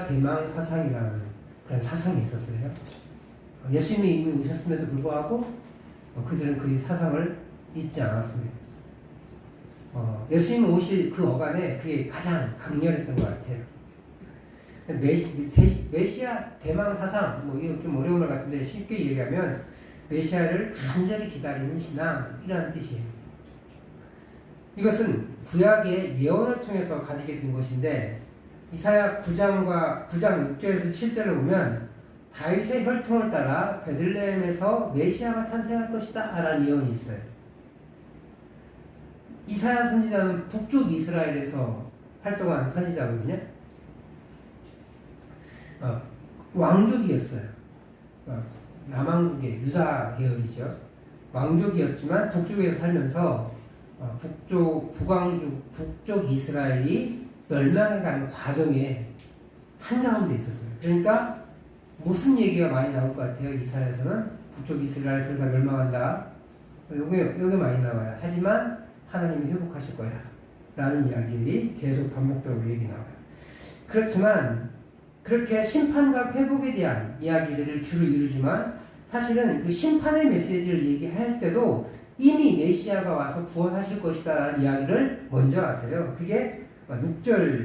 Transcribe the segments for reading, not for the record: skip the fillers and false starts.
메시아 대망 사상이라는 그런 사상이 있었어요. 예수님이 이미 오셨음에도 불구하고 그들은 그 사상을 잊지 않았습니다. 예수님 오실 그 어간에 그게 가장 강렬했던 것 같아요. 메시아 대망 사상, 뭐 이거 좀 어려운 말 같은데 쉽게 얘기하면 메시아를 간절히 기다리는 신앙이라는 뜻이에요. 이것은 구약의 예언을 통해서 가지게 된 것인데 이사야 9장 6절에서 7절을 보면 다윗의 혈통을 따라 베들레헴에서 메시아가 탄생할 것이다 라는 예언이 있어요. 이사야 선지자는 북쪽 이스라엘에서 활동한 선지자거든요. 왕족이었어요. 남왕국의 유다 계열이죠. 왕족이었지만 북쪽에서 살면서 북쪽 이스라엘이 멸망해가는 과정에 한가운데 있었어요. 그러니까 무슨 얘기가 많이 나올 것 같아요. 이사야에서는 북쪽 이스라엘 둘 다 멸망한다. 요게 많이 나와요. 하지만 하나님이 회복하실 거야 라는 이야기들이 계속 반복적으로 얘기 나와요. 그렇지만 그렇게 심판과 회복에 대한 이야기들을 주로 이루지만 사실은 그 심판의 메시지를 얘기할 때도 이미 메시아가 와서 구원하실 것이다 라는 이야기를 먼저 하세요. 그게 9장인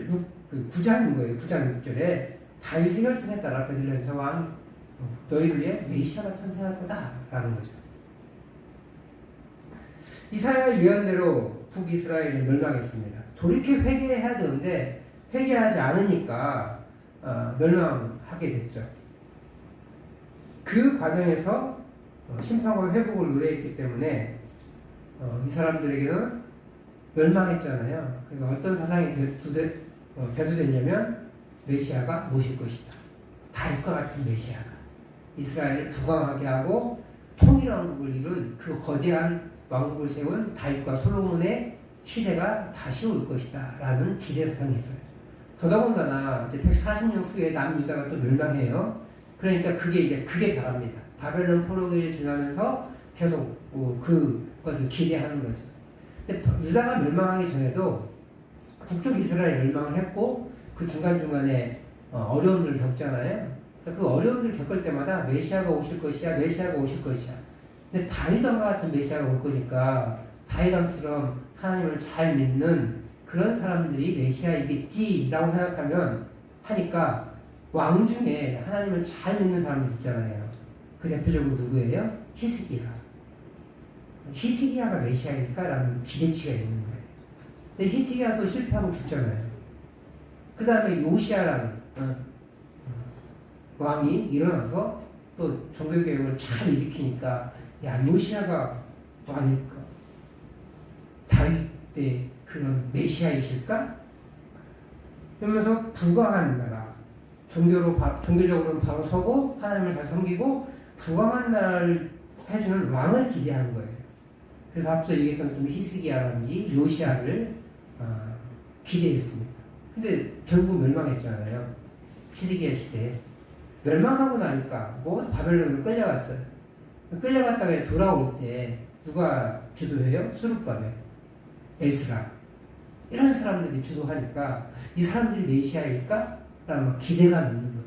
거예요. 9장 6절에 다윗의 혈통에 따라 베들레헴에서 왕 너희를 위해 메시아가 탄생할 거다 라는 거죠. 이사야 예언대로 북이스라엘이 멸망했습니다. 돌이켜 회개해야 되는데 회개하지 않으니까 멸망하게 됐죠. 그 과정에서 심판과 회복을 노래했기 때문에 이 사람들에게는 멸망했잖아요. 그러니까 어떤 사상이 대두됐냐면 메시아가 오실 것이다. 다윗과 같은 메시아가 이스라엘을 부강하게 하고 통일왕국을 이룬 그 거대한 왕국을 세운 다윗과 솔로몬의 시대가 다시 올 것이다 라는 기대사상이 있어요. 더더군다나 이제 140년 후에 남유다가 또 멸망해요. 그러니까 그게 바랍니다. 바벨론 포로기를 지나면서 계속 그것을 기대하는 거죠. 근데 유다가 멸망하기 전에도 북쪽 이스라엘 멸망을 했고 그 중간중간에 어려움들을 겪잖아요. 그 어려움들을 겪을 때마다 메시아가 오실 것이야, 메시아가 오실 것이야. 근데 다윗왕과 같은 메시아가 올 거니까 다윗왕처럼 하나님을 잘 믿는 그런 사람들이 메시아이겠지라고 하니까 왕 중에 하나님을 잘 믿는 사람들 있잖아요. 그 대표적으로 누구예요? 히스기야가 메시아일까? 라는 기대치가 있는 거예요. 근데 히스기야도 실패하고 죽잖아요. 그 다음에 요시야라는 왕이 일어나서 또 종교개혁을 잘 일으키니까 야 요시야가 왕일까? 다윗의 그런 메시아이실까? 그러면서 부강한 나라, 종교적으로는 바로 서고 하나님을 잘 섬기고 부강한 나라를 해주는 왕을 기대한 거예요. 그래서 앞서 얘기했던 좀 히스기야라든지 요시야를 기대했습니다. 근데 결국 멸망했잖아요. 히스기야 시대에. 멸망하고 나니까 모두 바벨론으로 끌려갔어요. 끌려갔다가 돌아올 때 누가 주도해요? 수룹바벨, 에스라 이런 사람들이 주도하니까 이 사람들이 메시아일까? 라는 기대감이 있는 거예요.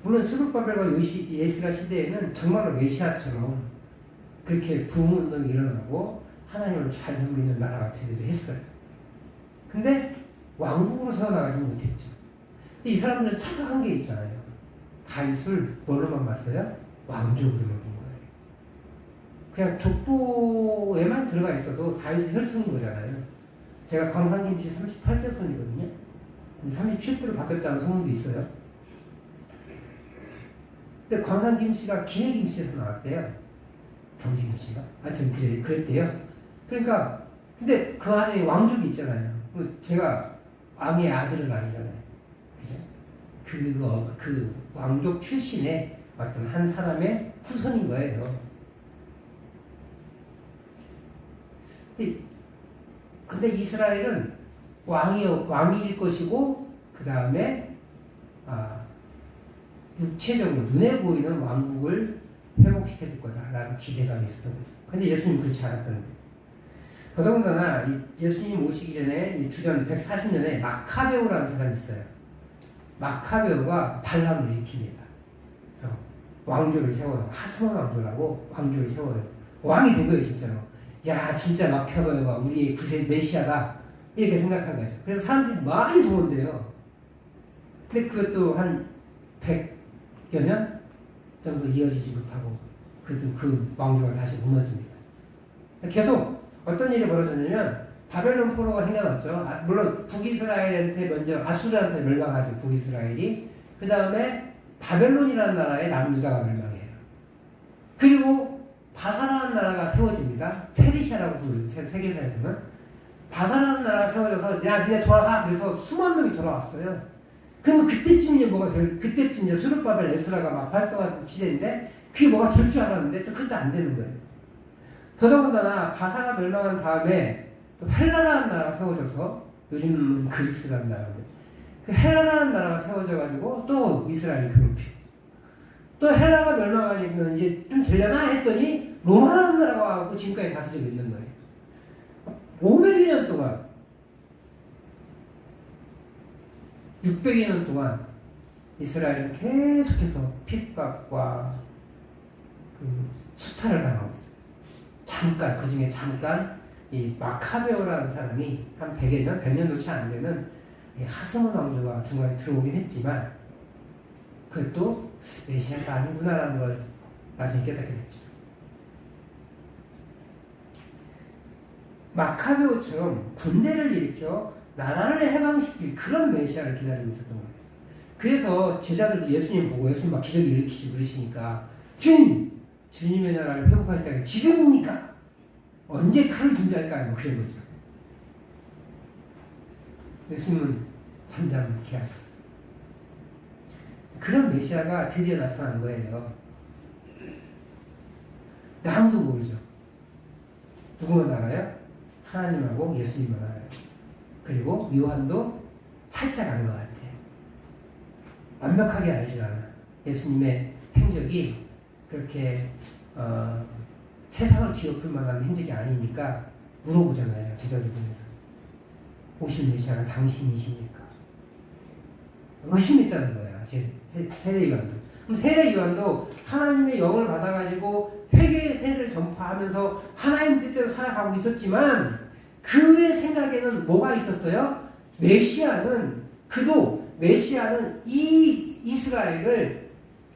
물론 수룹바벨과 에스라 시대에는 정말로 메시아처럼 그렇게 부흥운동이 일어나고 하나님을 잘 섬기는 나라가 되기도 했어요. 근데 왕국으로 세워나가지 못했죠. 근데 이 사람들은 착각한 게 있잖아요. 다윗을 뭘로만 봤어요? 왕족으로만 본 거예요. 그냥 족보에만 들어가 있어도 다윗의 혈통인 거잖아요. 제가 광산김씨 38대 손이거든요. 37대로 바뀌었다는 소문도 있어요. 근데 광산김씨가 기내김씨에서 나왔대요. 경기김씨가. 하여튼 그랬대요. 그러니까 근데 그 안에 왕족이 있잖아요. 제가 왕의 아들은 아니잖아요. 그죠? 그 왕족 출신의 어떤 한 사람의 후손인 거예요. 근데 이스라엘은 왕일 것이고, 그 다음에, 육체적으로 눈에 보이는 왕국을 회복시켜줄 거다라는 기대감이 있었던 거죠. 근데 예수님은 그렇지 않았다는 거예요. 더더군다나 예수님 오시기 전에 주전 140년에 마카베오라는 사람이 있어요. 마카베오가 반란을 일으킵니다. 그래서 왕조를 세워요. 하스몬 왕조라고 왕조를 세워요. 왕이 된 거예요, 진짜로. 야, 진짜 마카베오가 우리의 구세 메시아다. 이렇게 생각한 거죠. 그래서 사람들이 많이 도운대요. 근데 그것도 한 100여 년 정도 이어지지 못하고 그 왕조가 다시 무너집니다. 계속 어떤 일이 벌어졌냐면 바벨론 포로가 생겨났죠. 물론 북이스라엘한테 먼저 아수르한테 멸망하죠. 북이스라엘이. 그 다음에 바벨론이라는 나라에 남유다가 멸망해요. 그리고 바사라는 나라가 세워집니다. 페르시아라고 부르는 세계사에서는. 바사라는 나라가 세워져서 야 니네 돌아가. 그래서 수만 명이 돌아왔어요. 그러면 그때쯤 이제 수르바벨 에스라가 막 활동하는 시대인데 그게 뭐가 될 줄 알았는데 또 그것도 안 되는 거예요. 더더군다나 바사가 멸망한 다음에 또 헬라라는 나라가 세워져서 요즘은 그리스라는 나라인데 그 헬라라는 나라가 세워져가지고 또 이스라엘 괴롭히고 또 헬라가 멸망하니까 이제 좀 되려나 했더니 로마라는 나라가 와서 지금까지 다스리고 있는 거예요. 500여 년 동안 600여 년 동안 이스라엘은 계속해서 핍박과 수탈을 당하고 있어요. 잠깐, 그 중에 잠깐 이 마카베오라는 사람이 한 100여 년, 100년도 채 안 되는 하스몬 왕조가 중간에 들어오긴 했지만 그것도 메시아가 아니구나라는 걸 나중에 깨닫게 됐죠. 마카베오처럼 군대를 일으켜 나라를 해방시킬 그런 메시아를 기다리고 있었던 거예요. 그래서 제자들도 예수님 보고 예수님 막 기적을 일으키시고 그러시니까 주님의 나라를 회복할 때가 지금입니까? 언제 칼을 준비할까요? 뭐 그런 거죠. 예수님은 잠잠케 하셨어요. 그런 메시아가 드디어 나타난 거예요. 근데 아무도 모르죠. 누구만 알아요? 하나님하고 예수님만 알아요. 그리고 요한도 살짝 아는 것 같아요. 완벽하게 알지 않아. 예수님의 행적이 그렇게 세상을 뒤엎을 만한 행적이 아니니까 물어보잖아요. 제자들 중에서. 오신 메시아가 당신이십니까? 의심이 있다는 거야. 세례 요한도. 그럼 세례 요한도 하나님의 영을 받아가지고 회개의 세례를 전파하면서 하나님 뜻대로 살아가고 있었지만 그의 생각에는 뭐가 있었어요? 메시아는 이 이스라엘을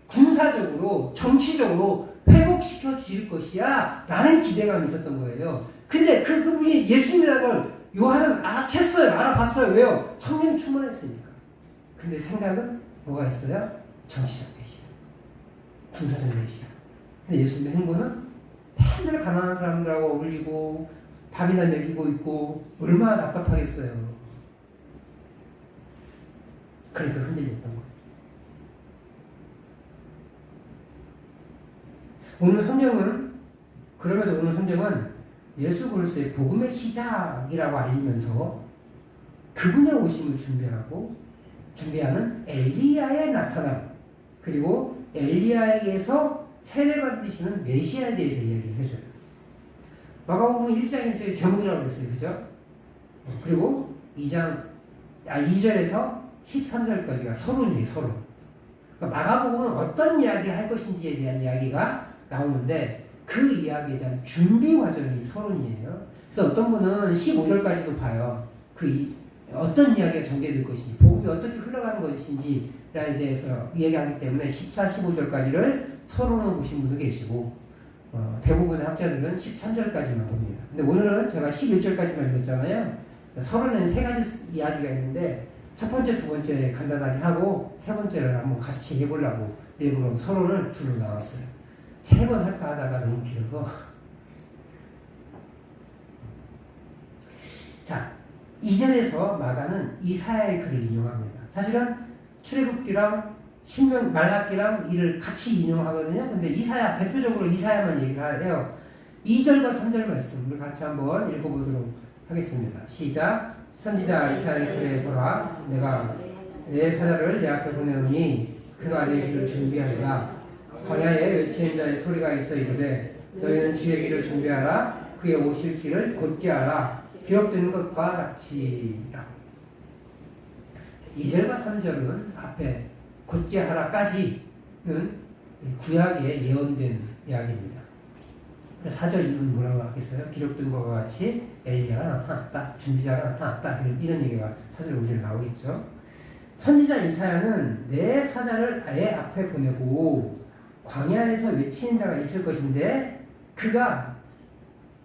군사적으로 정치적으로 회복시켜 주실 것이야 라는 기대감이 있었던 거예요. 근데 그분이 예수님이라는 걸 요한은 알아챘어요. 알아봤어요. 왜요? 성령 충만했으니까. 근데 생각은 뭐가 있어요? 정치적 메시아, 군사적 메시아. 근데 예수님의 행보는 맨날 가난한 사람들하고 어울리고 밥이나 먹이고 있고 얼마나 답답하겠어요. 그러니까 흔들렸던 거예요. 오늘 성경은 예수 그리스도의 복음의 시작이라고 알리면서 그분의 오심을 준비하는 엘리야의 나타남, 그리고 엘리야에게서 세례받으시는 메시아에 대해서 이야기를 해줘요. 마가복음 1장 1절에 제목이라고 그랬어요. 그죠? 그리고 2절에서 13절까지가 서론이에요. 서론. 그러니까 마가복음은 어떤 이야기를 할 것인지에 대한 이야기가 나오는데 그 이야기에 대한 준비 과정이 서론이에요. 그래서 어떤 분은 15절까지도 봐요. 어떤 이야기가 전개될 것인지, 복음이 어떻게 흘러가는 것인지에 대해서 이야기하기 때문에 14, 15절까지를 서론을 보신 분도 계시고 대부분의 학자들은 13절까지만 봅니다. 근데 오늘은 제가 11절까지만 읽었잖아요. 서론에는 세 가지 이야기가 있는데 첫 번째, 두 번째 간단하게 하고 세 번째를 한번 같이 해보려고 일부러 서론을 둘로 나왔어요. 세 번 할까 하다가 너무 길어서. 자, 2절에서 마가는 이사야의 글을 인용합니다. 사실은 출애굽기랑 신명, 말라기랑 이를 같이 인용하거든요. 근데 대표적으로 이사야만 얘기를 해요. 2절과 3절 말씀을 같이 한번 읽어보도록 하겠습니다. 시작. 선지자 이사야의 글에 보라. 내가 내 사자를 내 앞에 보내오니 그가 내 길을 준비하리라. 광야에 외치는 자의 소리가 있어 이르되 너희는 주의 길을 준비하라. 그의 오실 길을 곧게 하라. 기록된 것과 같이라. 2절과 3절은 앞에 곧게 하라까지는 구약에 예언된 이야기입니다. 4절 이후는 뭐라고 하겠어요? 기록된 것과 같이 엘리야가 나타났다, 준비자가 나타났다, 이런 얘기가 4절 5절에 나오겠죠. 선지자 이사야는 내 사자를 아예 앞에 보내고 광야에서 외치는 자가 있을 것인데 그가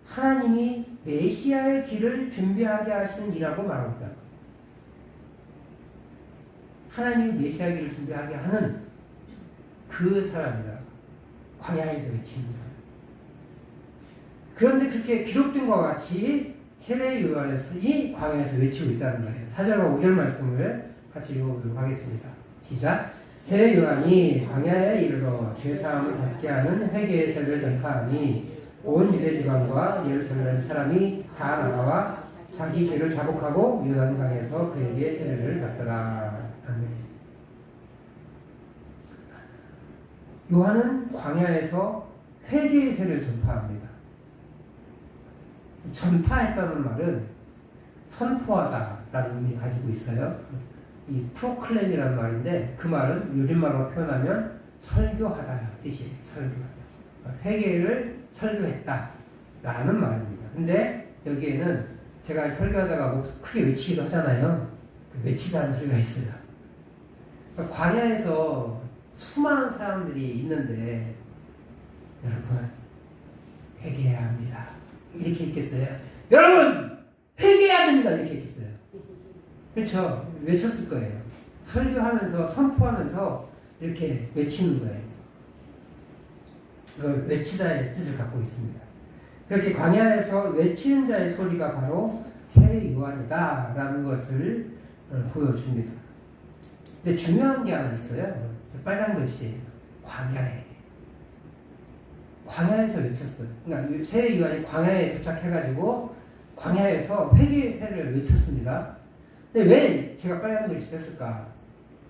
하나님이 메시아의 길을 준비하게 하시는 이라고 말하고 있다. 하나님이 메시아의 길을 준비하게 하는 그 사람이다. 광야에서 외치는 사람. 그런데 그렇게 기록된 것과 같이 세례 요한이 광야에서 외치고 있다는 거예요. 4절과 5절 말씀을 같이 읽어보도록 하겠습니다. 시작. 세례 요한이 광야에 이르러 죄사함을 받게 하는 회개의 세를 전파하니 온 유대 지방과 예루살렘 사람이 다 나와 자기 죄를 자복하고 요단강에서 그에게 세례를 받더라. 아멘. 요한은 광야에서 회개의 세를 전파합니다. 전파했다는 말은 선포하다라는 의미 가지고 있어요. 이 프로클램이라는 말인데 그 말은 요즘 말로 표현하면 설교하다라는 뜻이에요. 설교하다. 회개를 설교했다라는 말입니다. 근데 여기에는 제가 설교하다가 뭐 크게 외치기도 하잖아요. 외치다는 소리가 있어요. 그러니까 광야에서 수많은 사람들이 있는데 여러분 회개해야 합니다. 이렇게 있겠어요? 여러분 회개해야 됩니다. 이렇게 있겠어요? 그렇죠? 외쳤을 거예요. 설교하면서 선포하면서 이렇게 외치는 거예요. 그걸 외치다의 뜻을 갖고 있습니다. 그렇게 광야에서 외치는 자의 소리가 바로 세례 요한이다 라는 것을 보여줍니다. 근데 중요한 게 하나 있어요. 빨간 글씨예요. 광야에서 외쳤어요. 그러니까 세례 요한이 광야에 도착해가지고 광야에서 회개의 세례를 외쳤습니다. 근데 왜 제가 빨간 글씨 썼을까?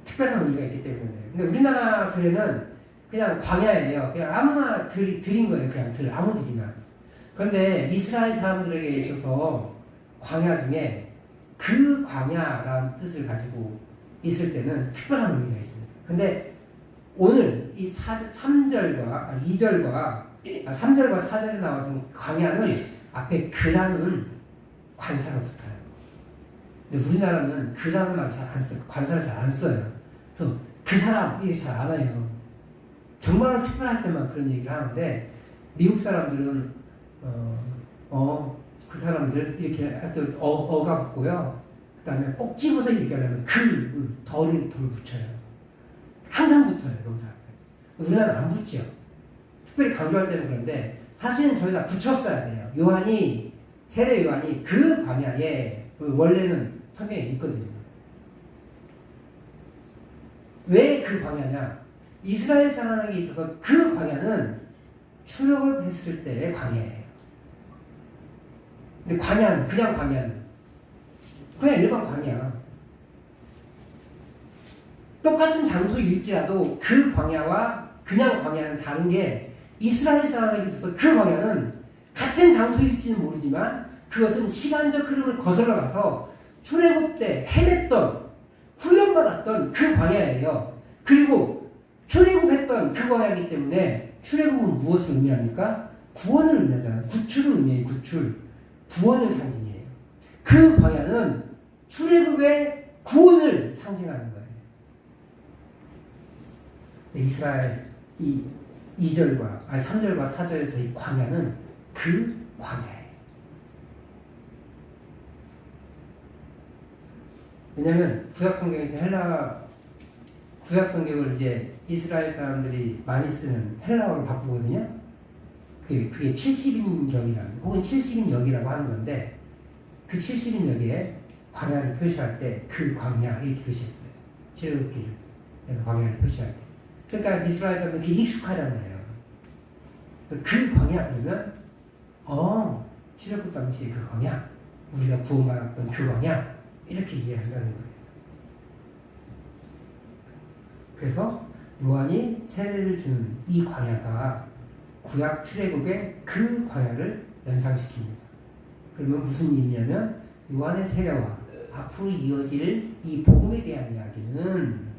특별한 의미가 있기 때문에. 근데 우리나라 글에는 그냥 광야예요. 그냥 아무나 들인 거예요. 그냥 아무 들이나. 그런데 이스라엘 사람들에게 있어서 광야 중에 그 광야라는 뜻을 가지고 있을 때는 특별한 의미가 있습니다. 근데 오늘 이 3절과 4절에 나와서 광야는 앞에 그라는 관사가 붙어요. 근데 우리나라는 그라는 말 잘 안 써요. 관사를 잘 안 써요. 그래서 그 사람 이게 잘 안 해요. 정말 특별할 때만 그런 얘기를 하는데 미국 사람들은 그 사람들 이렇게 할 때 어가 붙고요. 그 다음에 꼭 집어서 얘기하려면 덜을 붙여요. 항상 붙어요. 명사 앞에. 우리나라는 안 붙죠. 특별히 강조할 때는 그런데 사실은 저희가 붙였어야 돼요. 세례 요한이 그 광야에 원래는 성경에 있거든요. 왜 그 광야냐? 이스라엘 사람에게 있어서 그 광야는 출애굽을 했을 때의 광야예요. 근데 광야는 그냥 일반 광야. 똑같은 장소일지라도 그 광야와 그냥 광야는 다른 게 이스라엘 사람에게 있어서 그 광야는 같은 장소일지는 모르지만 그것은 시간적 흐름을 거슬러 가서 출애굽 때 헤맸던 훈련받았던 그 광야예요. 그리고 출애굽했던 그 광야이기 때문에 출애굽은 무엇을 의미합니까? 구원을 의미하잖아요. 구출을 의미해요. 구원을 상징해요. 그 광야는 출애굽의 구원을 상징하는 거예요. 이스라엘 이 3절과 4절에서 이 광야는 그 광야예요. 왜냐하면 구약 성경을 이제 이스라엘 사람들이 많이 쓰는 헬라어로 바꾸거든요. 그게 70인역이라는 혹은 70인역이라고 하는 건데 그 70인역에 광야를 표시할 때 그 광야 이렇게 표시했어요. 출애굽기를 그래서 광야를 표시할 때. 그러니까 이스라엘 사람들은 그게 익숙하잖아요. 그래서 그 광야 그러면 출애굽 당시에 그 광야 우리가 구원받았던 그 광야 이렇게 이해한다는 거예요. 그래서 요한이 세례를 주는 이 광야가 구약 출애굽의 그 광야를 연상시킵니다. 그러면 무슨 의미냐면 요한의 세례와 앞으로 이어질 이 복음에 대한 이야기는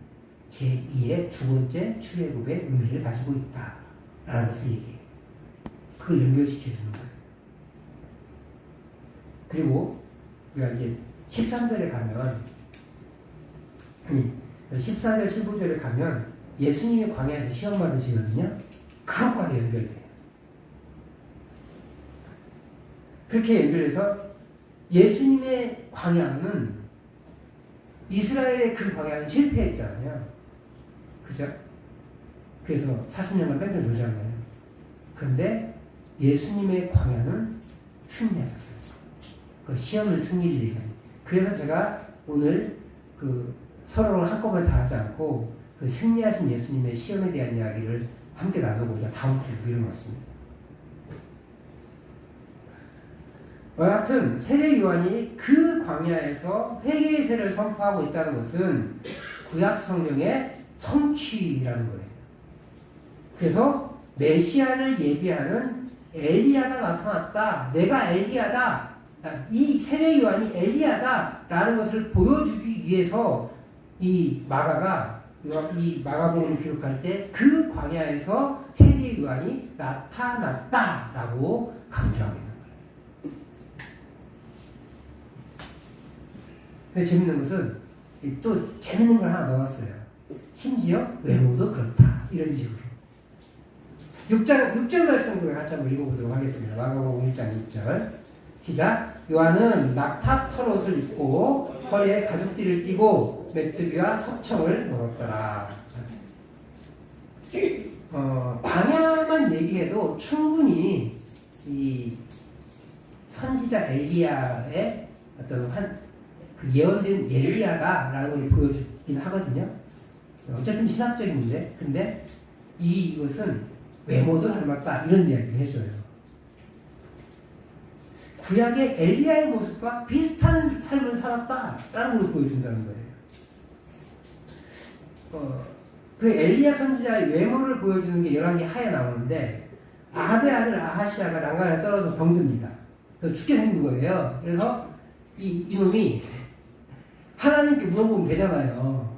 제2의 두 번째 출애굽의 의미를 가지고 있다 라는 것을 얘기해요. 그걸 연결시켜주는 거예요. 그리고 우리가 이제 13절에 가면 14절 15절에 가면 예수님이 광야에서 시험 받으시거든요. 그것과도 연결돼요. 그렇게 연결해서 예수님의 광야는 이스라엘의 그 광야는 실패했잖아요. 그죠? 그래서 40년간 뺑뺑 돌잖아요. 그런데 예수님의 광야는 승리하셨어요. 그 시험을 승리를 얘기합니다. 그래서 제가 오늘 그 서로를 한꺼번에 다 하지 않고 그 승리하신 예수님의 시험에 대한 이야기를 함께 나누고자 다음 주에 미뤄놨습니다. 여하튼 세례 요한이 그 광야에서 회개의 세를 선포하고 있다는 것은 구약 성경의 성취라는 거예요. 그래서 메시아를 예비하는 엘리야가 나타났다. 내가 엘리야다. 이 세례 요한이 엘리야다라는 것을 보여주기 위해서 이 마가복음을 기록할 때 그 광야에서 세례 요한이 나타났다라고 강조하고 있는 거예요. 근데 재밌는 것은 또 재밌는 걸 하나 넣었어요. 심지어 외모도 그렇다. 이런 식으로. 6절 말씀을 같이 한번 읽어보도록 하겠습니다. 마가복음 1장 6절. 시작. 요한은 낙타 털옷을 입고 허리에 가죽띠를 띠고 메뚜기와 석청을 먹었더라. 광야만 얘기해도 충분히 이 선지자 엘리야의 어떤 그 예언된 엘리야다라는 걸 보여주긴 하거든요. 어차피 시사적인데, 근데 이것은 외모도 닮았다 이런 이야기를 해줘요. 구약의 엘리야의 모습과 비슷한 삶을 살았다라는 걸 보여준다는 거예요. 그 엘리야 선지자의 외모를 보여주는 게 11개 하에 나오는데 아합의 아들 아하시아가 난간에 떨어져 병듭니다. 그래서 죽게 생긴 거예요. 그래서 이놈이 하나님께 물어보면 되잖아요.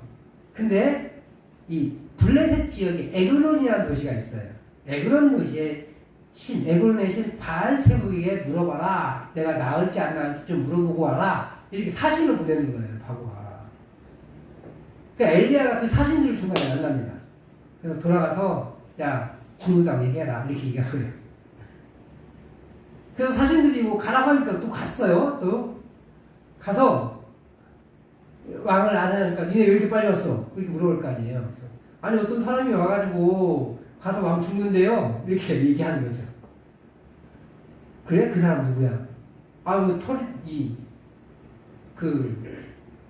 근데 이 블레셋 지역에 에그론이라는 도시가 있어요. 에그론 도시에 에그론의 신 바알세부에게 물어봐라. 내가 나을지 안 나을지 좀 물어보고 와라. 이렇게 사신을 보내는 거예요. 바보가. 그러니까 엘리야가 그 사신들을 중간에 만납니다. 그래서 돌아가서 야 죽는다고 얘기해라. 이렇게 얘기한 거예요. 그래서 사신들이 뭐 가라고 하니까 또 갔어요. 또 가서 왕을 알아내니까 니네 왜 이렇게 빨리 왔어? 이렇게 물어볼 거 아니에요. 아니 어떤 사람이 와가지고 가서 왕 죽는데요. 이렇게 얘기하는 거죠. 그래? 그 사람 누구야? 그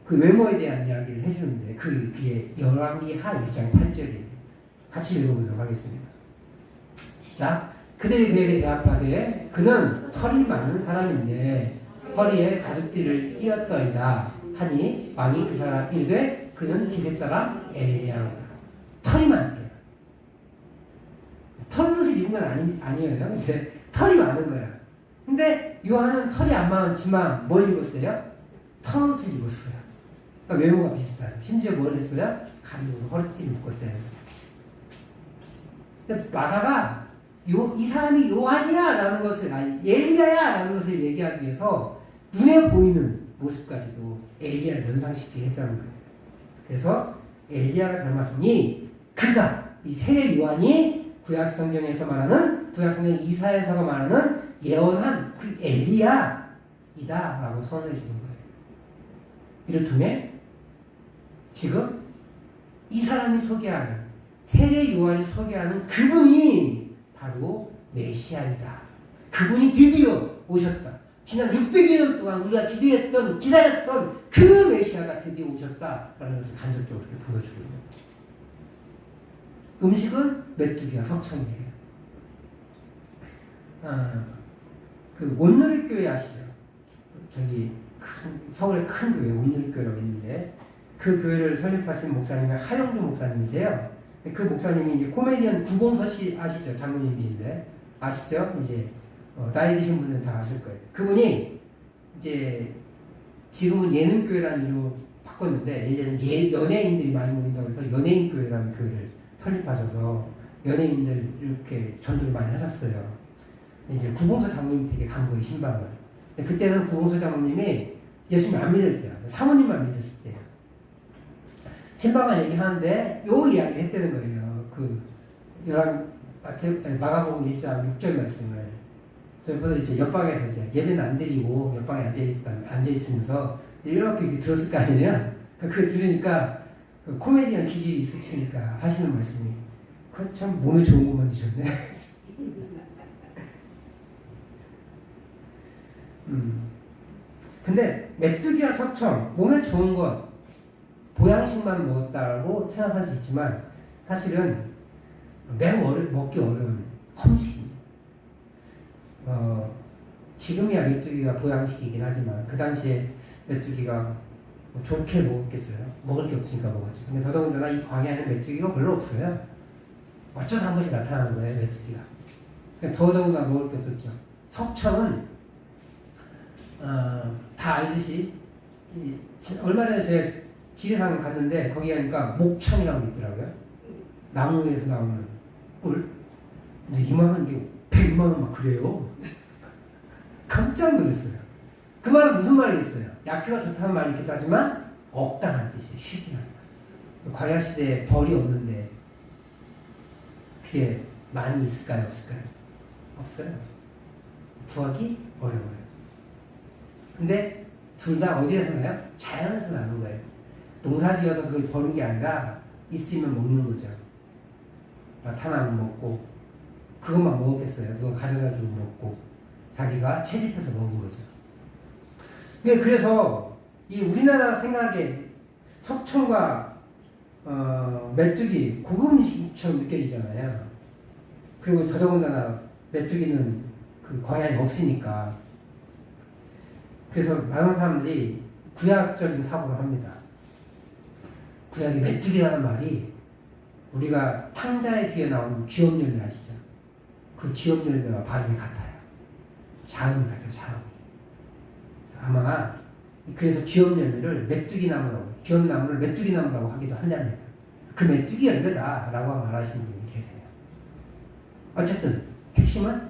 외모에 대한 이야기를 해주는데 그게 열왕기 하 1장 8절이에요. 같이 읽어보도록 하겠습니다. 시작. 그들이 그에게 대답하되 그는 털이 많은 사람인데 허리에 가죽띠를 띄었더이다 하니 왕이 그 사람 이르되 그는 기세 따라 엘리야다. 털이 많대요. 털옷을 입은 건 아니에요. 근데 털이 많은 거야. 근데 요한은 털이 안 많지만 뭘 입었대요? 털옷을 입었어요. 그러니까 외모가 비슷하죠. 심지어 뭘 했어요? 가죽으로 허리띠를 묶었대요. 근데 마가가 이 사람이 요한이야 라는 것을 엘리야야 라는 것을 얘기하기 위해서 눈에 보이는 모습까지도 엘리야를 연상시키게 했다는 거예요. 그래서 엘리야가 닮았으니 그가 이 세례 요한이 구약 성경에서 말하는 구약 성경 이사야서가 말하는 예언한 그 엘리야이다라고 선언해 주는 거예요. 이를 통해 지금 이 사람이 소개하는 세례 요한이 소개하는 그분이 바로 메시아이다. 그분이 드디어 오셨다. 지난 600년 동안 우리가 기다렸던 그 메시아가 드디어 오셨다라는 것을 간접적으로 이렇게 보여주고 있는 거예요. 음식은 메뚜기와 석청이에요. 그 온누리교회 아시죠? 저기 서울에 큰 교회 온누리교회라고 있는데 그 교회를 설립하신 목사님이 하영주 목사님이세요. 그 목사님이 이제 코미디언 구봉서 씨 아시죠? 장모님인데 아시죠? 이제 나이 드신 분들은 다 아실 거예요. 그분이 이제 지금은 예능교회라는 이름으로 바꿨는데 예전에는 연예인들이 많이 모인다고 해서 연예인교회라는 교회를 설립하셔서 연예인들 이렇게 전도를 많이 하셨어요. 이제 구봉서 장로님 되게 강구해 신방을. 그때는 구봉서 장로님이 예수님 안 믿을 때야. 사모님만 믿으실 때야. 신방을 얘기하는데 요 이야기를 했다는 거예요. 그 마가복음 1장 6절 말씀을. 그래서 이제 옆방에서 이제 예배는 안 드리고 옆방에 앉아 있으면서 이렇게 들었을 거 아니에요. 그걸 들으니까 그 코미디언 기질이 있으시니까 하시는 말씀이 그 참 몸에 좋은 것만 드셨네. 근데 메뚜기와 석청 몸에 좋은 것 보양식만 먹었다고 생각할 수 있지만 사실은 매우 먹기 어려운 험식입니다. 지금이야 메뚜기가 보양식이긴 하지만 그 당시에 메뚜기가 뭐 좋게 먹었겠어요. 먹을 게 없으니까 먹었죠. 근데 더더군다나 이 광야에는 메뚜기가 별로 없어요. 어쩌다 한 번씩 나타나는 거예요, 메뚜기가. 더더군다나 먹을 게 없었죠. 석청은 다 알듯이 얼마 전에 제가 지리산 갔는데 거기 가니까 목청이라고 있더라고요. 나무에서 나오는 꿀. 근데 이만한 게 100만 원 막 그래요. 깜짝 놀랐어요. 그 말은 무슨 말이겠어요? 약효가 좋다는 말이 있기도 하지만 없다는 뜻이에요. 쉽게 하니까. 광야 시대에 벌이 없는데 그게 많이 있을까요? 없을까요? 없어요. 구하기 어려워요. 근데 둘 다 어디에서 나요? 자연에서 나는 거예요. 농사 지어서 그걸 버는 게 아니라 있으면 먹는 거죠. 나타나면 먹고 그것만 먹었겠어요. 그거 가져다 주고 먹고 자기가 채집해서 먹은 거죠. 그래서 이 우리나라 생각에 석청과 메뚜기 고급 음식처럼 느껴지잖아요. 그리고 더더군다나 메뚜기는 그 광야에 없으니까. 그래서 많은 사람들이 구약적인 사고를 합니다. 구약의 메뚜기라는 말이 우리가 탕자에 비해 나오는 쥐엄열매 아시죠? 그 쥐엄열매와 발음이 같아요. 자음이 같아요. 자음이. 아마 그래서 쥐엄열매를 메뚜기나무라고, 쥐엄나무를 메뚜기나무라고 하기도 한답니다. 그 메뚜기 열매다라고 말하시는 분이 계세요. 어쨌든 핵심은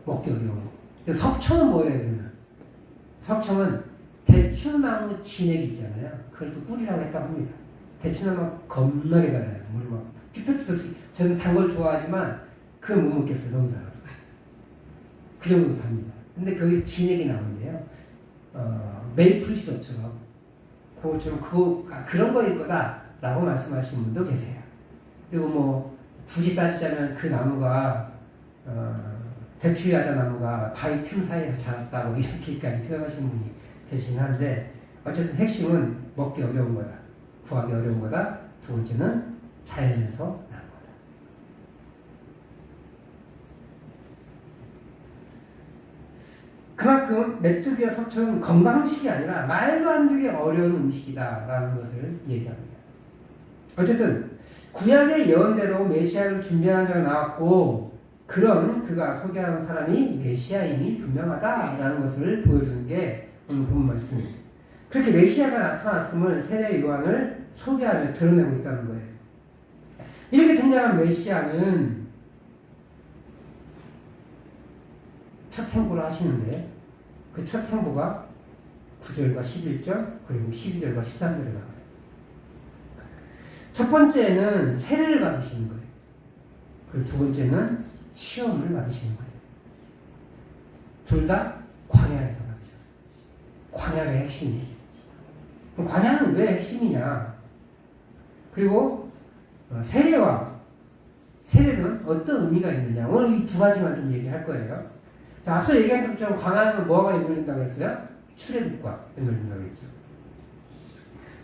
먹기 어려운 거. 석청은 뭐예요? 그러면? 석청은 대추나무 진액이 있잖아요. 그걸 또 꿀이라고 했다고 합니다. 대추나무 겁나게 달아요. 물이 막 쭈뼛쭈뼛. 저는 단 걸 좋아하지만 그걸 못 먹겠어요. 너무 달아서. 그 정도 답니다. 근데 거기서 진액이 나오는데요. 메이플 시럽처럼 그것처럼 그런 거일 거다라고 말씀하시는 분도 계세요. 그리고 뭐 굳이 따지자면 그 나무가 대추야자 나무가 바위 틈 사이에서 자랐다고 이렇게까지 표현하시는 분이 계시긴 한데 어쨌든 핵심은 먹기 어려운 거다. 구하기 어려운 거다. 두 번째는 자연에서 난 거다. 그만큼 메뚜기와 석청은 건강식이 아니라 말도 안 되게 어려운 음식이다라는 것을 얘기합니다. 어쨌든 구약의 예언대로 메시아를 준비하는 자가 나왔고 그런 그가 소개하는 사람이 메시아임이 분명하다라는 것을 보여주는 게 오늘 본 말씀입니다. 그렇게 메시아가 나타났음을 세례 요한을 소개하며 드러내고 있다는 거예요. 이렇게 등장한 메시아는 첫 행보를 하시는데 그 첫 행보가 9절과 11절 그리고 12절과 13절에 나와요. 첫 번째는 세례를 받으시는 거예요. 그리고 두 번째는 시험을 받으시는 거예요. 둘 다 광야에서 받으셨어요. 광야가 핵심이에요. 광야는 왜 핵심이냐? 그리고 세례는 어떤 의미가 있느냐? 오늘 이 두 가지만 좀 얘기할 거예요. 자, 앞서 얘기한 것처럼 광야는 뭐가 연결된다고 했어요? 출애굽과 연결된다고 했죠.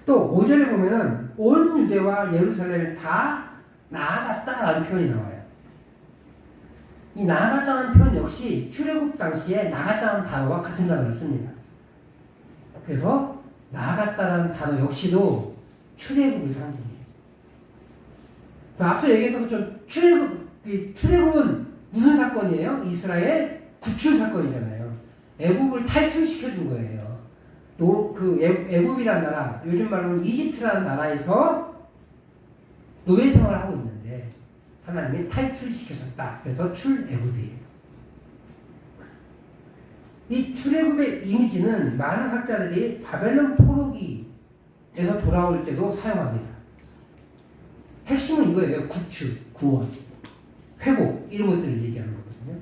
또 5절에 보면은 온 유대와 예루살렘을 다 나아갔다라는 표현이 나와요. 이 나아갔다는 표현 역시 출애굽 당시에 나아갔다는 단어와 같은 단어를 씁니다. 그래서 나아갔다는 단어 역시도 출애굽을 상징해요. 앞서 얘기했던 것처럼 출애굽은 무슨 사건이에요? 이스라엘 구출 사건이잖아요. 애국을 탈출시켜준 거예요. 애굽이라는 나라, 요즘 말로는 이집트라는 나라에서 노예 생활을 하고 있는데 하나님이 탈출시키셨다. 그래서 출애굽이에요. 이 출애굽의 이미지는 많은 학자들이 바벨론 포로기에서 돌아올 때도 사용합니다. 핵심은 이거예요. 구출, 구원, 회복 이런 것들을 얘기하는 거거든요.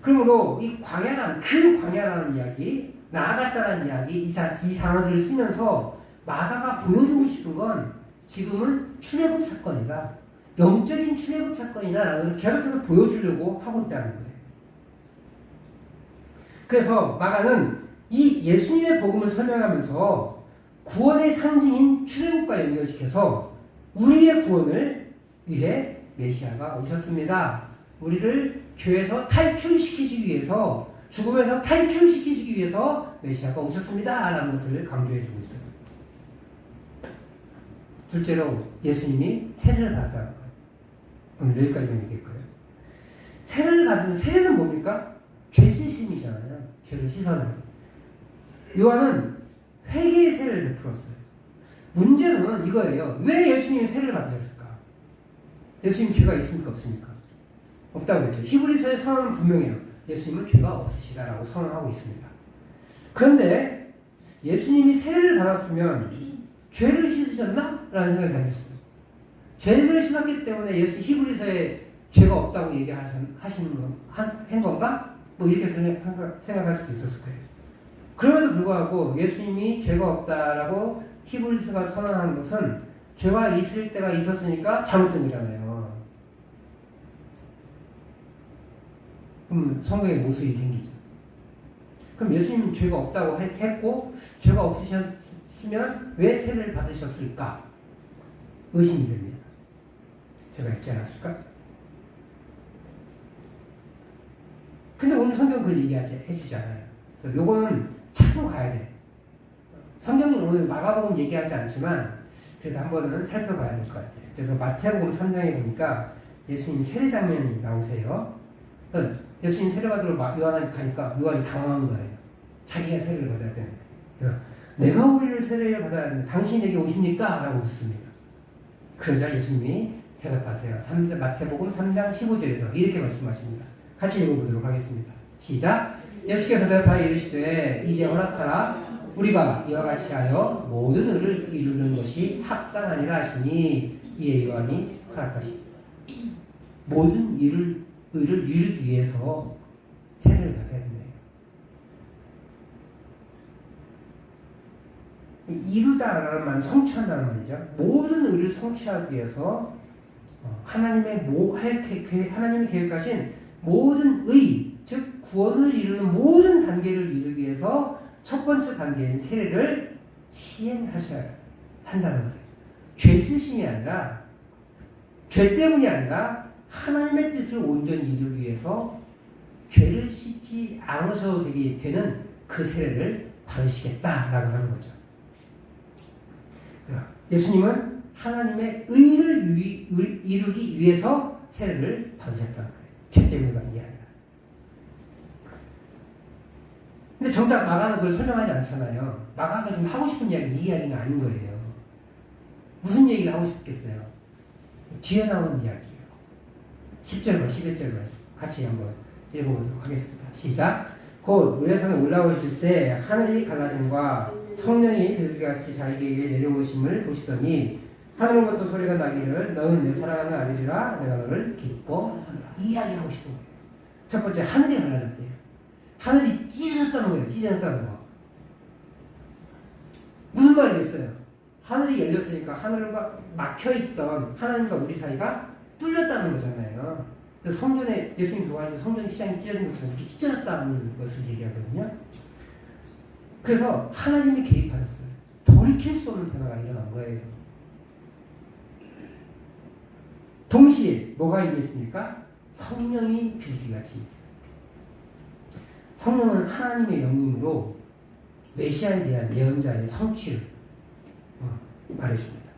그러므로 이 광야라는 이야기, 나아갔다라는 이야기, 이 단어들을 쓰면서 마가가 보여주고 싶은 건 지금은 출애굽 사건이다. 영적인 출애굽 사건이다. 라고 계속해서 보여주려고 하고 있다는 거예요. 그래서 마가는 이 예수님의 복음을 설명하면서 구원의 상징인 출애굽과 연결시켜서 우리의 구원을 위해 메시아가 오셨습니다. 우리를 죄에서 탈출시키시기 위해서, 죽음에서 탈출시키시기 위해서 메시아가 오셨습니다. 라는 것을 강조해주고 있어요. 둘째로 예수님이 세례를 받았다는 거예요. 오늘 여기까지만 얘기할 거예요. 세례를 받은, 세례는 뭡니까? 죄 씻음이잖아요. 죄를 씻어내는. 요한은 회개의 세례를 베풀었어요. 문제는 이거예요. 왜 예수님이 세례를 받으셨을까? 예수님 죄가 있습니까? 없습니까? 없다고 했죠. 히브리서의 선언은 분명해요. 예수님은 죄가 없으시다라고 선언하고 있습니다. 그런데 예수님이 세례를 받았으면 죄를 씻으셨나? 라는 생각이 들었어요. 죄를 씻었기 때문에 히브리서에 죄가 없다고 한 건가? 뭐 이렇게 생각할 수도 있었을 거예요. 그럼에도 불구하고 예수님이 죄가 없다라고 히브리서가 선언한 것은 죄가 있을 때가 있었으니까 잘못된 거잖아요. 그럼 성경에 모순이 생기죠. 그럼 예수님은 죄가 없다고 했고 죄가 없으셨으면 왜 세례를 받으셨을까? 의심이 됩니다. 죄가 있지 않았을까? 근데 오늘 성경은 그걸 해주지 않아요. 요거는 찾고 가야 돼. 성경이 오늘 마가복음 얘기하지 않지만 그래도 한번은 살펴봐야 될 것 같아요. 그래서 마태복음 3장에 보니까 예수님 세례 장면이 나오세요. 예수님 세례 받으러 요한한테 가니까 요한이 당황한 거예요. 자기가 세례를 받아야 되는데. 그래서 내가 우리를 세례를 받아야 하는데 당신에게 오십니까? 라고 묻습니다. 그러자 예수님이 대답하세요. 마태복음 3장 15절에서 이렇게 말씀하십니다. 같이 읽어보도록 하겠습니다. 시작. 예수께서 대답하여 이르시되 이제 허락하라. 우리가 이와 같이 하여 모든 의를 이루는 것이 합당하니라 하시니 이에 요한이 허락하십니다. 모든 의를 이루기 위해서 세례를 받아야 된대요. 이루다라는 말은 성취한다는 말이죠. 모든 의를 성취하기 위해서 하나님의 계획하신 모든 의, 즉 구원을 이루는 모든 단계를 이루기 위해서 첫 번째 단계인 세례를 시행하셔야 한다는 거예요. 죄 쓰심이 아니라, 죄 때문이 아니라 하나님의 뜻을 온전히 이루기 위해서 죄를 씻지 않으셔도 되는 그 세례를 받으시겠다라고 하는 거죠. 예수님은 하나님의 의를 이루기 위해서 세례를 받으셨다는 거예요. 죄 때문에 받은 게 아니라. 근데 정작 마가는 그걸 설명하지 않잖아요. 마가가 지금 하고 싶은 이야기, 이 이야기는 아닌 거예요. 무슨 얘기를 하고 싶겠어요? 뒤에 나오는 이야기예요. 10절과 11절 말씀 같이 한번 읽어보도록 하겠습니다. 시작. 곧 의뢰선에 올라오실 때 하늘이 갈라짐과 성령이 비둘기같이 자기에게 내려오심을 보시더니 하늘로부터 소리가 나기를 너는 내 사랑하는 아들이라 내가 너를 기뻐하노라. 이 이야기 하고 싶은 거예요. 첫 번째, 하늘이 갈라졌대요. 하늘이 찢어졌다는 거예요. 찢어졌다는 거. 무슨 말이겠어요? 하늘이 열렸으니까 하늘과 막혀있던 하나님과 우리 사이가 뚫렸다는 거잖아요. 그래서 성전에 예수님 교회에서 성전 시장이 찢어진 것처럼 이렇게 찢어졌다는 것을 얘기하거든요. 그래서 하나님이 개입하셨어요. 돌이킬 수 없는 변화가 일어난 거예요. 동시에 뭐가 임했습니까? 성령이 비둘기같이 있어요. 성령은 하나님의 영임으로 메시아에 대한 예언자의 성취를 말해줍니다.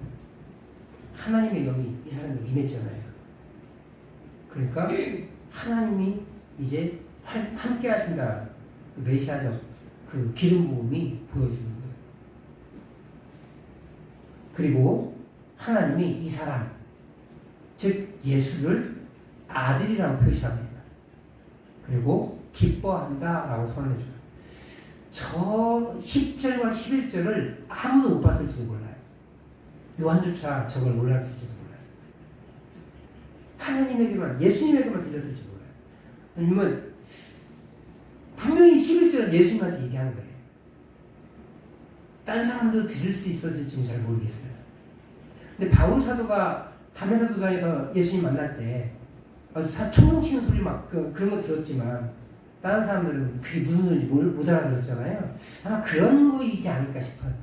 하나님의 영이 이 사람을 임했잖아요. 그러니까 하나님이 이제 함께 하신다. 메시아적 그 기름 부음이 보여주는 거예요. 그리고 하나님이 이 사람, 즉 예수를 아들이라고 표시합니다. 그리고 기뻐한다라고 선언해줘요. 저 10절과 11절을 아무도 못 봤을지도 몰라요. 요한조차 저걸 몰랐을지도 몰라요. 하나님에게만, 예수님에게만 들렸을지 몰라요. 아니면 분명히 11절은 예수님한테 얘기한 거예요. 딴 사람도 들을 수 있었을지는 잘 모르겠어요. 근데 바울 사도가 담에사도상에서 예수님 만날 때 천둥 치는 소리 막 그런 거 들었지만 다른 사람들은 그게 무슨 소리인지 못 알아들었잖아요. 아마 그런 거이지 않을까 싶어요.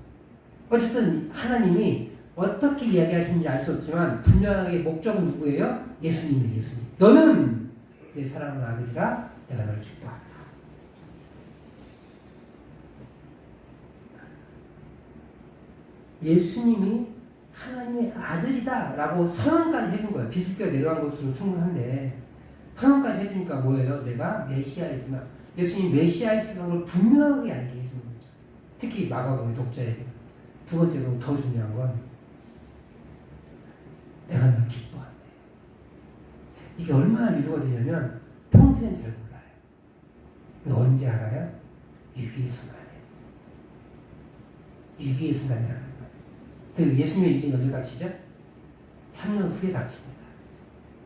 어쨌든 하나님이 어떻게 이야기하시는지 알 수 없지만 분명하게 목적은 누구예요? 예수님이에요. 예수님. 너는 내 사랑하는 아들이라 내가 너를 기뻐한다. 예수님이 하나님의 아들이다 라고 선언까지 해준 거예요. 비수기가 내려간 것으로 충분한데 선언까지 해주니까 뭐예요? 내가 메시아이구나. 예수님이 메시아이시라는 걸 분명하게 알게 해주는 거죠. 특히 마가복음 독자에게. 두 번째로 더 중요한 건 내가 널 기뻐한다. 이게 얼마나 위로가 되냐면 평소엔 잘 몰라요. 근데 언제 알아요? 위기의 순간에. 위기의 순간에 알아요. 그 예수님의 위기는 언제 닥치죠? 3년 후에 닥칩니다.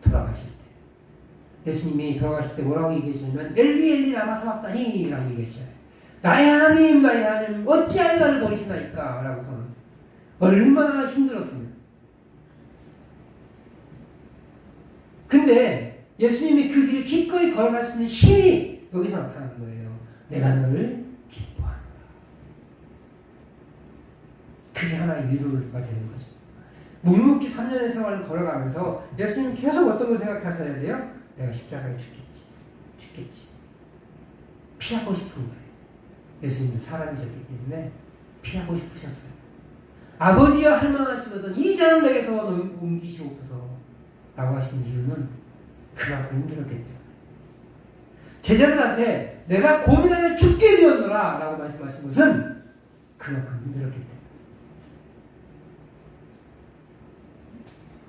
돌아가실 때. 예수님이 돌아가실 때 뭐라고 얘기하시냐면 엘리 엘리 라마 사박다니 라고 얘기하셔요. 나의 하나님 나의 하나님 어찌하여 나를 버리시나이까 라고 선언. 얼마나 힘들었습니다. 근데 예수님이 그 길을 기꺼이 걸어갈 수 있는 힘이 여기서 나타나는 거예요. 내가 너를 기뻐한다. 그게 하나의 위로가 되는 거죠. 묵묵히 3년의 세월을 걸어가면서 예수님 계속 어떤 걸 생각하셔야 돼요? 내가 십자가에 죽겠지. 피하고 싶은 거예요. 예수님은 사람이셨기 때문에 피하고 싶으셨어요. 아버지여 할만하시거든 이 잔을 내게서 옮기시옵소서 라고 하신 이유는 그만큼 힘들었기 때문에. 제자들한테 내가 고민하여 죽게 되었노라 라고 말씀하신 것은 그만큼 힘들었기 때문에.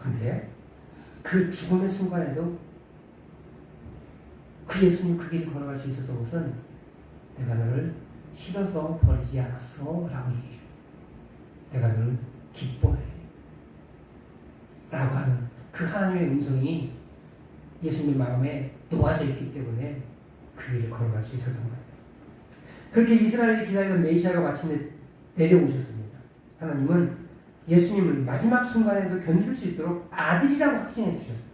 근데 그 죽음의 순간에도 그 예수님 그 길을 걸어갈 수 있었던 것은 내가 너를 싫어서 버리지 않았어 라고 얘기해요. 내가 너를 기뻐해 라고 하는 그 하나님의 음성이 예수님 마음에 놓아져 있기 때문에 그 길을 걸어갈 수 있었던 거예요. 그렇게 이스라엘이 기다리던 메시아가 마침내 내려오셨습니다. 하나님은 예수님을 마지막 순간에도 견딜 수 있도록 아들이라고 확증해 주셨어요.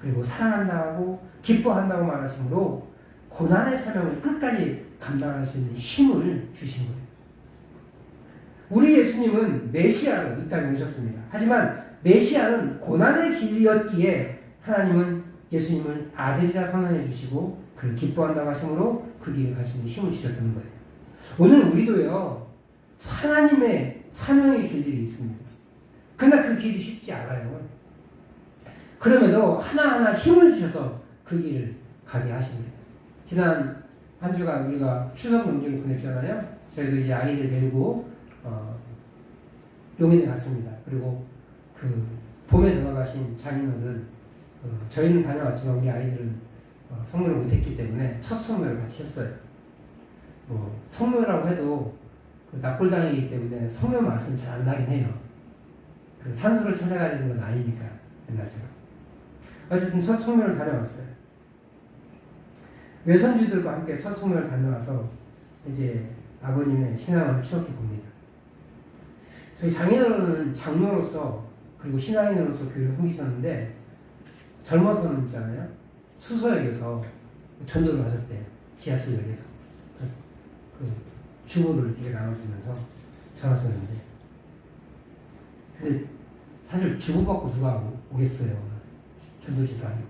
그리고 사랑한다고 기뻐한다고 말하심으로 고난의 사명을 끝까지 감당할 수 있는 힘을 주신 거예요. 우리 예수님은 메시아로 이 땅에 오셨습니다. 하지만 메시아는 고난의 길이었기에 하나님은 예수님을 아들이라 선언해 주시고 그를 기뻐한다고 하심으로 그 길을 갈 수 있는 힘을 주셨다는 거예요. 오늘 우리도요. 하나님의 사명의 길들이 있습니다. 그러나 그 길이 쉽지 않아요. 그럼에도 하나하나 힘을 주셔서 그 길을 가게 하십니다. 지난 한 주간 우리가 추석 명절을 보냈잖아요. 저희도 이제 아이들 데리고 용인에 갔습니다. 그리고 그 봄에 돌아가신 장인어른 저희는 다녀왔지만 우리 아이들은 성묘를 못했기 때문에 첫 성묘를 같이 했어요. 뭐 성묘라고 해도 그 납골당이기 때문에 성묘 맛은 잘 안 나긴 해요. 그 산소를 찾아가야 되는 건 아니니까 옛날처럼. 어쨌든 첫 성묘를 다녀왔어요. 외손주들과 함께 첫 성묘를 다녀와서 이제 아버님의 신앙을 추억해 봅니다. 저희 장인어른은 장로로서 그리고 신앙인으로서 교회를 섬기셨는데 젊어서는 있잖아요. 수서역에서 전도를 하셨대요. 지하철역에서. 그 주보를 이렇게 나눠주면서 전하셨는데 근데 사실 주보 받고 누가 오겠어요. 전도지도 아니고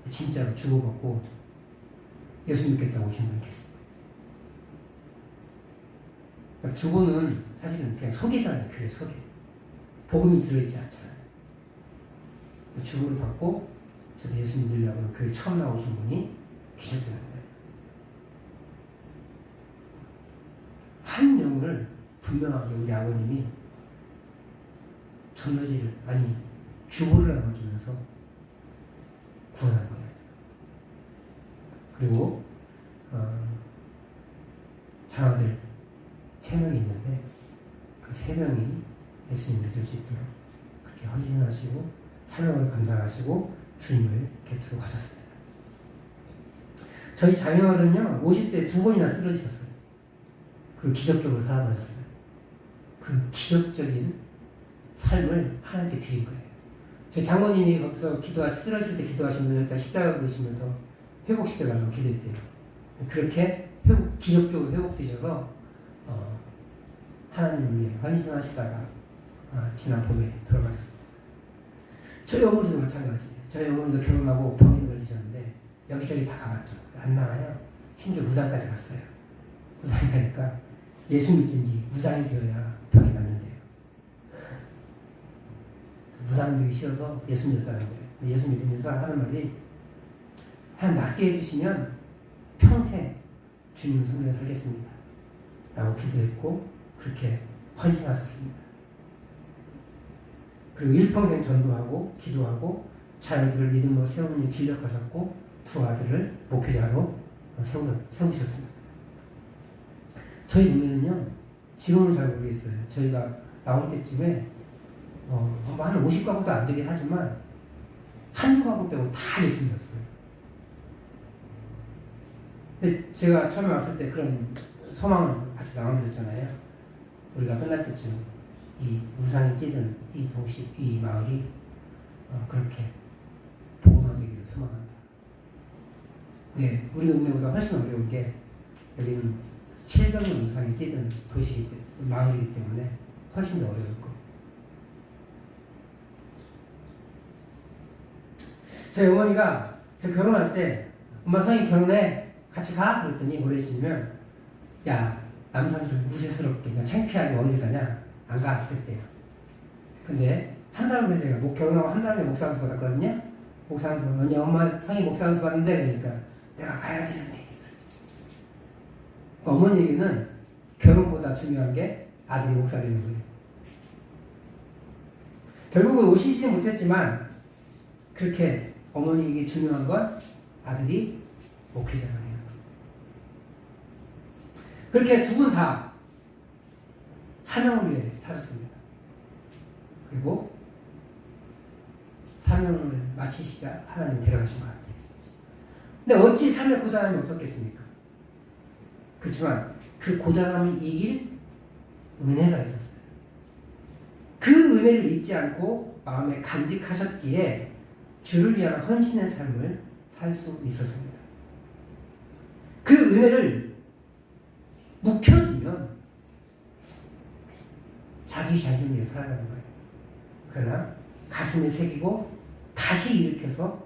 진짜로 주보 받고 예수 믿겠다고 오신 분이 계세요. 그러니까 주보는 사실은 그냥 소개잖아요. 교회 소개. 복음이 들어있지 않잖아요. 주보를 받고 저도 예수 믿으려고 교회 처음 나오신 분이 계셨다는 거예요. 분명하게 우리 아버님이 전도지를 주보를 나눠주면서 구원한 거예요. 그리고 자녀들 3명이 있는데 그 3명이 예수님 믿을 수 있도록 그렇게 헌신하시고 사명을 감당하시고 주님을 곁으로 가셨습니다. 저희 자녀는요 50대 2번이나 쓰러지셨어요. 그 기적적으로 살아나셨어요. 그 기적적인 삶을 하나님께 드린 거예요. 제 장모님이 거기서 쓰러질 때 기도하신 분을 십자가 그으시면서 회복시켜달라고 기도했대요. 그렇게 기적적으로 회복되셔서 하나님 위해 헌신하시다가 지난 봄에 돌아가셨습니다. 저희 어머니도 마찬가지예요. 저희 어머니도 결혼하고 병이 걸리셨는데 여기저기 다 가봤죠. 안 나와요. 심지어 무당까지 갔어요. 무당이 가니까 예수 믿든지 무당이 되어야 병이 낫는데요. 무당 되기 싫어서 예수 믿었다는 거예요. 예수 믿으면서 하는 말이 낫게 해주시면 평생 주님 성전에 살겠습니다. 라고 기도했고 그렇게 헌신하셨습니다. 그리고 일평생 전도하고 기도하고 자녀들을 믿음으로 세우는 진력하셨고 2 아들을 목회자로 세우셨습니다. 저희 동네는요 지금은 잘 모르겠어요. 저희가 나올 때쯤에 한 50가구도 안 되긴 하지만 한두 가구 빼고 다 예수 믿었어요. 근데 제가 처음에 왔을 때 그런 소망을 같이 나눠드렸잖아요. 우리가 끝날 때쯤 이 우상이 찌든 이 도시, 이 마을이 그렇게 복음화되기를 소망한다. 네, 우리 동네보다 훨씬 어려운 게 여기는 700년 우상이 찌든 도시이기 때문에, 마을이기 때문에 훨씬 더 어려울 거예요. 저희 어머니가 저 결혼할 때 엄마 성인 결혼해 같이 가? 그랬더니 우리 예수님은 야 남사스럽게 무쇠스럽게 그냥 창피하게 어딜 가냐 안 가 그랬대요. 근데 한 달 후에 제가 결혼하고 한 달 후에 목사한수 받았거든요. 목사한수 언니 엄마 성인 목사한수 받는데 그러니까 내가 가야 되는데 어머니에게는 결혼보다 중요한 게 아들이 목사 되는 거예요. 결국은 오시지는 못했지만 그렇게 어머니에게 중요한 건 아들이 목회자가 되는 거예요. 그렇게 2분 다 사명을 위해 살았습니다. 그리고 사명을 마치시자 하나님 데려가신 것 같아요. 근데 어찌 삶에 고단함이 없었겠습니까? 그렇지만 그 고단함을 이길 은혜가 있었어요. 그 은혜를 잊지 않고 마음에 간직하셨기에 주를 위한 헌신의 삶을 살 수 있었습니다. 그 은혜를 묵혀두면 자기 자신을 위해 살아가는 거예요. 그러나 가슴에 새기고 다시 일으켜서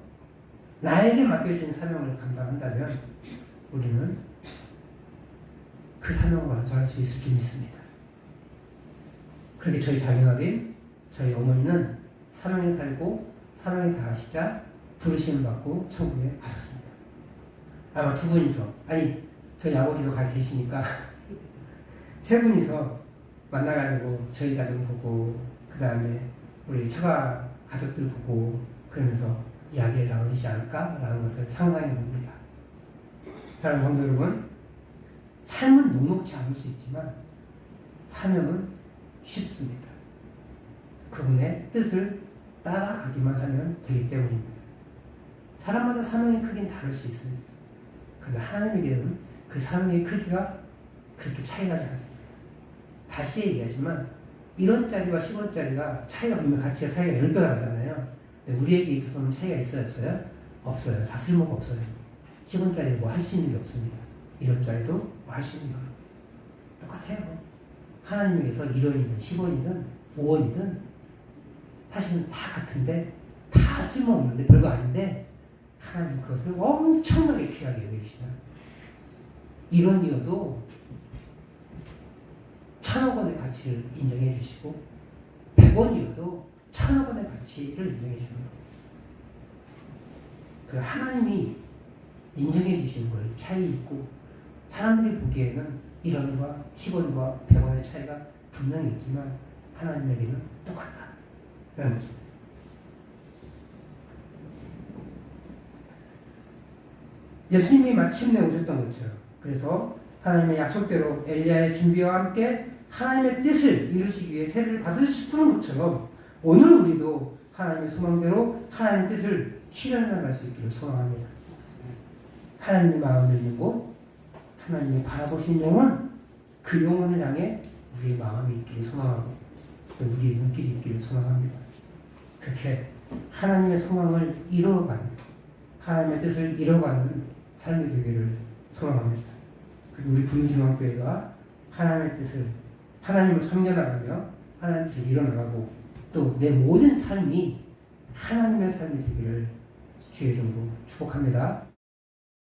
나에게 맡겨진 사명을 감당한다면 우리는 그 사명을 완수할 수 있을 줄 믿습니다. 그렇게 저희 자녀들인 저희 어머니는 사명에 살고 사명에 다하시자 부르심을 받고 천국에 가셨습니다. 아마 2분이서 저희 아버지도 가 계시니까 3분이서 만나가지고 저희 가족 보고 그 다음에 우리 처가 가족들 보고 그러면서 이야기를 나누지 않을까라는 것을 상상해 봅니다. 사랑하는 성도 여러분, 삶은 녹록지 않을 수 있지만 사명은 쉽습니다. 그분의 뜻을 따라가기만 하면 되기 때문입니다. 사람마다 사명의 크기는 다를 수 있습니다. 그런데 하나님에게는 그 사명의 크기가 그렇게 차이 나지 않습니다. 다시 얘기하지만 1원짜리와 10원짜리가 차이가 보면 가치가 차이가 10배가 나잖아요. 근데 우리에게 있어서는 차이가 있어요? 없어요? 없어요. 다 쓸모가 없어요. 10원짜리 뭐 할 수 있는 게 없습니다. 1원짜리도 뭐 할 수 있는 거 똑같아요. 하나님에게서 1원이든 10원이든 5원이든 사실은 다 같은데 다 쓸모없는데 별거 아닌데 하나님 그것을 엄청나게 귀하게 여기시다. 1원이어도 1000억 원의 가치를 인정해 주시고 100원이어도 1000억 원의 가치를 인정해 주는 거예요. 그 하나님이 인정해 주시는 걸 차이 있고 사람들이 보기에는 1원과 10원과 100원의 차이가 분명히 있지만 하나님에게는 똑같다. 라는 거죠. 예수님이 마침내 오셨던 것처럼 그래서 하나님의 약속대로 엘리야의 준비와 함께 하나님의 뜻을 이루시기 위해 세례를 받으시는 것처럼 오늘 우리도 하나님의 소망대로 하나님의 뜻을 실현해 나갈 수 있기를 소망합니다. 하나님의 마음을 있는 곳, 하나님이 바라보신 영혼, 그 영혼을 향해 우리의 마음이 있기를 소망하고 또 우리의 눈길이 있기를 소망합니다. 그렇게 하나님의 소망을 이루어가는, 하나님의 뜻을 이루어가는 삶이 되기를 소망합니다. 그리고 우리 부흥중앙교회가 하나님의 뜻을, 하나님을 섬겨나가며 하나님의 뜻을 이뤄나가고 또 내 모든 삶이 하나님의 삶이 되기를 주의 이름으로 축복합니다.